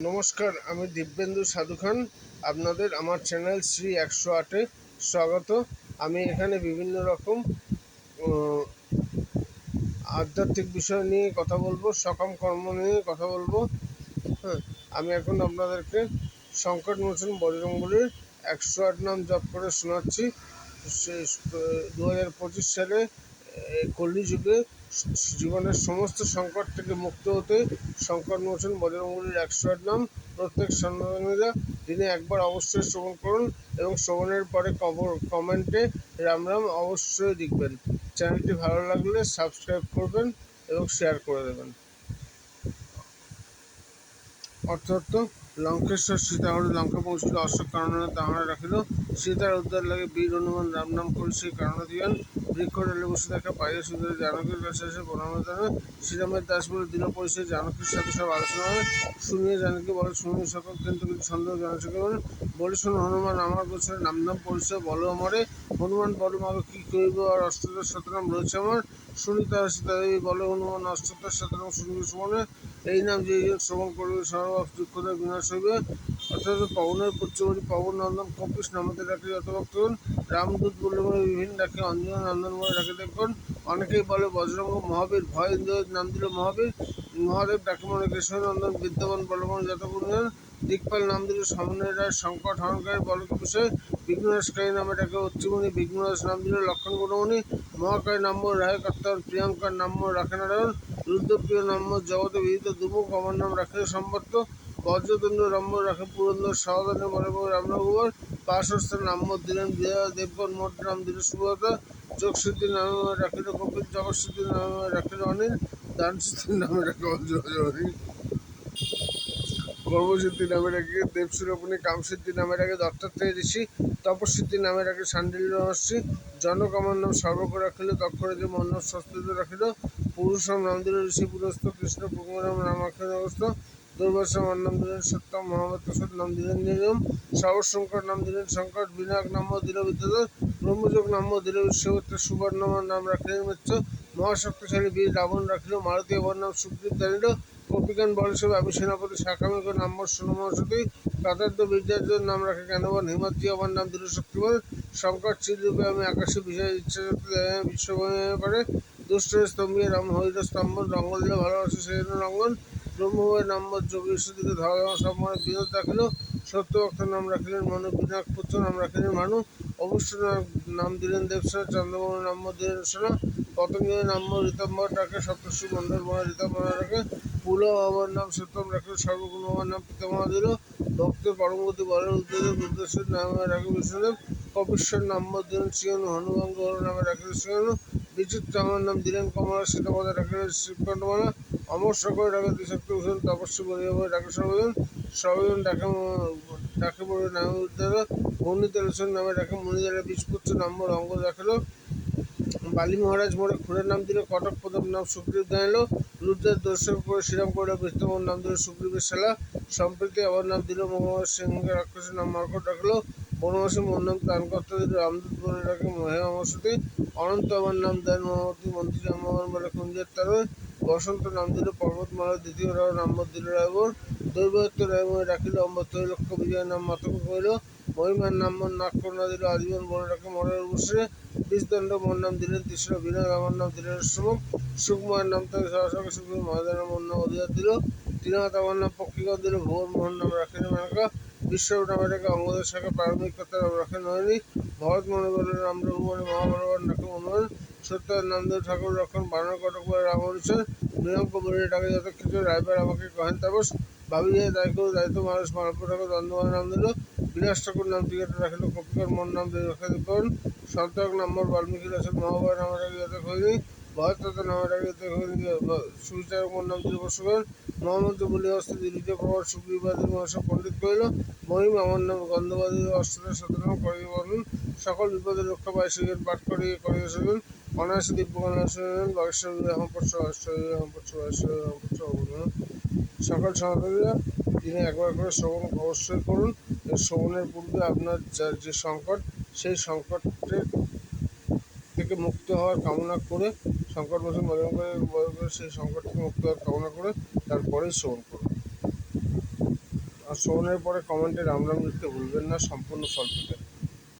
নমস্কার, আমি দিব্যেন্দু সাধু খান। আপনাদের আমার চ্যানেল শ্রী 108-এ স্বাগত। আমি এখানে বিভিন্ন রকম আধ্যাত্মিক বিষয় নিয়ে কথা বলবো, সকাম কর্ম নিয়ে কথা বলবো। হ্যাঁ, আমি এখন আপনাদেরকে সংকটমোচন বজরংবলীর 108 নাম জপ করে শোনাচ্ছি। 2025 সালে কলিযুগে জীবনের সমস্ত সংকট থেকে মুক্ত হতে সংকটমোচন বজরংবলীর 108 নাম প্রত্যেক সন্তানেরা দিনে একবার অবশ্যই শ্রবণ করুন এবং শ্রবণের পরে কমেন্টে রাম রাম অবশ্যই লিখবেন। চ্যানেলটি ভালো লাগলে সাবস্ক্রাইব করবেন এবং শেয়ার করে দেবেন। অর্থাৎ লঙ্কেশ্বর সীতাহরে লঙ্কা পৌঁছিল, অশোক কারণে তাহারা রাখিল। সীতার উদ্ধার লাগে বীর হনুমান রাম নাম করে সেই কারণ দিয়ান। বৃক্ষ ডালে বসে দেখা পাইয়া সুন্দর জানকীর কাছে এসে প্রণামের দ্বারা শ্রীরামের দাস বলে দিল পরিচয়। জানকীর সাথে সব আলোচনা হয়। শুনিয়ে জানকী বলে শুনিয়ে সকল কিন্তু কিছু সন্দেহ জানসে কেমন বলে শোনো হনুমান আমার গোছরে নাম নাম পরিচয় বলো আমারে। হনুমান বলো মাকে কি করিব আর অষ্টদশ শতনাম রয়েছে আমার। শুনি তারা সীতাদেবী বলে হনুমান অষ্টদশ শতনাম শুনবে সুমনে। এই নাম যে শ্রবণ করবে সর্ব দুঃখদের বিনাশ হইবে। অর্থাৎ পবনের পুত্রবতী পবন নন্দন কপিস নামতে ডাকে যত ভক্তগণ। রামদূত বলে বলে বিভিন্ন ডাকে অঞ্জন নন্দন বলে ডাকে দেখুন। অনেকেই বলে বজরঙ্গ মহাবীর, ভয় ইন্দ্র নাম দিল মহাবীর। মহাদেব ডাকে মনে কেশব নন্দন, বিদ্যমান বলবান যত গুণজন। দিকপাল নাম দিল সামনের রায়, সংকট হরণকারী বলক বিষয়। বিঘ্ননাশকারী নামে ডাকে অত্রিমণি, বিঘ্ননাশ নাম দিল লক্ষণ গুণমণি। মহাকায় নাম্য রায় কর্তার, প্রিয়ঙ্কার নাম্য রাখে নারায়ণ। রুদ্রপ্রিয় নাম্য জগতে বিদিত, দুমুখ আমার নাম রাখে সম্বর্ত। বজ্রদণ্ড নাম্য রাখে পুরন্দর, সাবধানে বলে বলে রামনগর। পার্শ্বস্থান নাম্য দিলেন বিজয়া, দেবগণ মোট নাম দিল সুব্রতা। যোগসিদ্ধি নামে রাখিল কপিল, জগৎসিদ্ধি নামে রাখিল অনিল। দানসিদ্ধি নামে রাখে অঞ্জলি। কর্মসিদ্ধি নামে রাখে দেবসুরপণী, কামসিদ্ধি নামে রাখে দত্তাত্রেয় ঋষি। তপস্বিদ্ধি নামে রাখে শাণ্ডিল্য মহর্ষি। জনক আমার নাম সর্বক রাখিল, দক্ষরাজে মন্নব সংস্কৃত রাখিল। পুরুষম নাম দিল ঋষি পুরস্ত, কৃষ্ণ পুকুরাম রামাক্ষর অবস্থ। দুর্বাস আমার নাম দিলেন সত্যম, মোহাম্মদ প্রসাদ নাম দিলেন নিরম। সর্বশঙ্কর নাম দিলেন শঙ্কর, বিনায়ক নাম্য দিল বিদ্যাধর। ব্রহ্মযোগ নাম্য দিল বিশ্বমিত্র, সুবর্ণ নাম রাখিলেন মিত্র। মহাশক্তিশালী বীর রাবণ রাখিল, মারুতি আমার নাম সুগ্রীব জানিল। কপিকান বলসব আমি সেনাপতি, শাখামিক নাম সুনমসতী। কাতার্য বীর্যার্জুন নাম রাখে জ্ঞানবান, হিমাদ্রি আমার নাম দিল শক্তিমান। শঙ্কর চিররূপে আমি আকাশে বিষয় ইচ্ছা বিশ্বভূমি পারে। দুষ্ট স্তম্ভীয় রাম হরির স্তম্ভন, রঙ্গ দিলে ভালোবাসে সেই রঙ্গন। ব্রহ্মভয় নাম যোগী দিকে ধর্ম সম্মান বিনোদ রাখিল। সত্যভক্ত নাম রাখিলেন মনু, বিনায়ক পুত্র নাম রাখিলেন ভানু। অবশ্য নাম দিলেন দেবসেনা, চন্দ্রমৌলি নাম দিলেন সোনা। পতঞ্জলি নাম্য ঋতম্বর ডাকে, সপ্তর্ষি মণ্ডল মনে ঋতম্বর রাখে। পুল আমার নাম সত্যম রাখিল, সর্বগুণ আমার নাম পিতামহ দিল। ভক্তের পরমগতি বলের উদ্যোগে রুদ্রসূর নামে রাখে বিষ্ণুদেব। কপিশ্বর নাম্য দিলেন সিংহনু, হনুভঙ্গ নামে রাখিল সিংহনু। বিচিত্র আমার নাম দিলেন কমলা, সীতাপদে রাখিলেন শ্রীকণ্ঠমালা। অমর সকল ডাকে ত্রিশক্তি ভূষণ, তপস্বী বলিয়া বলে ডাকে সর্বজন। সর্বজন ডাকে বলে নামে উদ্ধার। মণিতলোচন নামে ডাকে মণিদ্বারা, বীজপুত্র নাম্য রঙ্গ রাখিল। বালি মহারাজ মোড়ে খুঁড়ের নাম দিল কটক, প্রথম নাম সুগ্রীব জানিল। রুদ্রের দর্শন করে শ্রীরাম করিল, বিষ্ণুর নাম দিল সুগ্রীবের শালা। সম্প্রীতি আবার নাম দিল মহামার, সিংহকে রাক্ষসের নাম মার্কট রাখলো। বনবাসী মোর নাম ত্রাণকর্তা দিল, রামদূত বলে রাখে মহে অমরসতী। অনন্ত আমার নাম দেন মহামতি, মন্ত্রী রামমোহন বলে কুঞ্জের তারয়। বসন্ত নাম দিল পর্বতমালা, দ্বিতীয় রাও নাম দিল রায়বর। দৈবত্য রায়ময় রাখিল, অম্বত্য লক্ষ্য বিজয় নাম মাতঙ্গ কহিল। মহিমার নাম নাগকন্যা দিল, আজীবন বলে রাখে মনের বসে। বিষদণ্ড মোর নাম দিলেন তৃষ্ণা, বিনয় আমার নাম দিলেন শ্রমক। সুকুমারের নাম তাকে সহসকে সুখী, মহাদেবের মোর নাম অধিকার দিল। তিনাথ আমার নাম পক্ষীগণ দিল, ভোর মোহন নাম রাখেন মেনকা। বিশ্বর নামে রেখে অঙ্গদের শাখা, পারমিক কথা নাম রাখেন নয়নী। ভরত মনে বলে রাম রঘুমণি, মহাবলবান রাখে মনোহর। সত্যের নাম দিল ঠাকুর রক্ষণ, বানর কটক বলে রাম হরিচর। নিরঙ্ক বলে ডাকে যত কিছু, রায়বার আমাকে কহেন তাপস। ভাবি যায় তাই করে দায়িত্ব মানুষ, মালব্য ঠাকুর দ্বন্দ্বমান নাম দিল। বিনাশ ঠাকুর নাম টিকাটা রাখিল, কপিকর মন নাম দিল রাখা। সন্তক নম্বর বাল্মীকি রচন, মহাবয় নামে ডাকে যত হইনি। ভয়তত নামে ডাকে যত হইনি। সুবিচারক মোর নাম দিল পশুগণ। মহামন্ত্রী বলি হস্তে দিল্লিতে প্রভাব, সুগ্রীবাদী মহাশয় পণ্ডিত কহিল। মহিম আমার নাম গন্ধবাদী, অষ্টদশ শতনাম করিয়ে বর্ণন। সকল বিপদের রক্ষা পায় সেজন, পাঠ করিয়ে করিয়ে সেজন। অনায়াসে দিব্যগণ আসেন, বাগেশ্বর হমপর্ষ হমপর্ষ হমপর্ষ। সকল সনাতনীরা দিনে একবার করে শ্রবণ অবশ্যই করুন। শ্রবণের পূর্বে আপনার যে সংকট, সেই সংকটের থেকে মুক্ত হওয়ার কামনা করে, সংকট মোচন বজরং করে সেই সংকট থেকে মুক্ত হওয়ার কামনা করে তারপরেই শ্রবণ করুন। শ্রবণের পরে কমেন্টে রাম রাম লিখতে ভুলবেন না সম্পূর্ণ ফল পেতে।